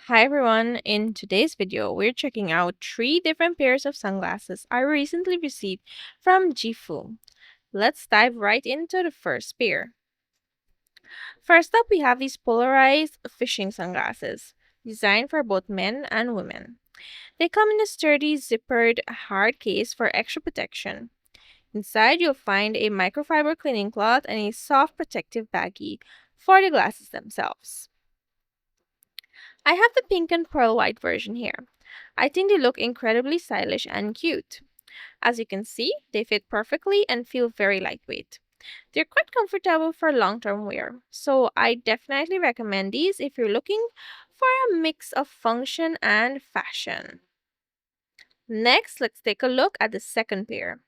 Hi everyone, in today's video, we're checking out 3 different pairs of sunglasses I recently received from Jefoo. Let's dive right into the first pair. First up, we have these polarized fishing sunglasses, designed for both men and women. They come in a sturdy, zippered, hard case for extra protection. Inside, you'll find a microfiber cleaning cloth and a soft protective baggie for the glasses themselves. I have the pink and pearl white version here. I think they look incredibly stylish and cute. As you can see, they fit perfectly and feel very lightweight. They're quite comfortable for long-term wear, so I definitely recommend these if you're looking for a mix of function and fashion. Next, let's take a look at the second pair.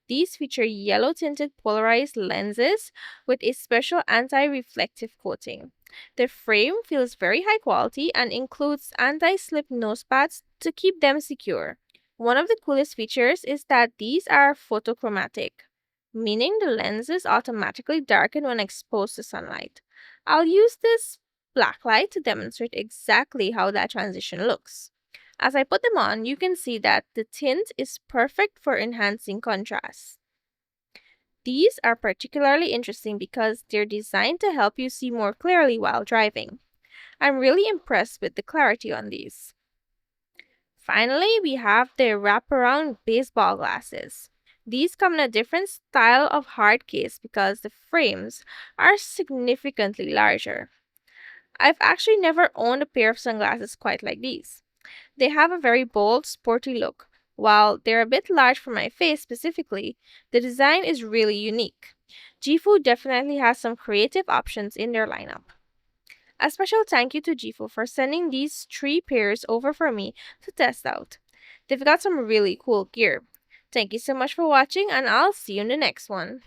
These feature yellow-tinted polarized lenses with a special anti-reflective coating. The frame feels very high quality and includes anti-slip nose pads to keep them secure. One of the coolest features is that these are photochromatic, meaning the lenses automatically darken when exposed to sunlight. I'll use this black light to demonstrate exactly how that transition looks. As I put them on, you can see that the tint is perfect for enhancing contrast. These are particularly interesting because they're designed to help you see more clearly while driving. I'm really impressed with the clarity on these. Finally, we have the wraparound baseball glasses. These come in a different style of hard case because the frames are significantly larger. I've actually never owned a pair of sunglasses quite like these. They have a very bold, sporty look. While they're a bit large for my face specifically, the design is really unique. Jefoo definitely has some creative options in their lineup. A special thank you to Jefoo for sending these 3 pairs over for me to test out. They've got some really cool gear. Thank you so much for watching, and I'll see you in the next one.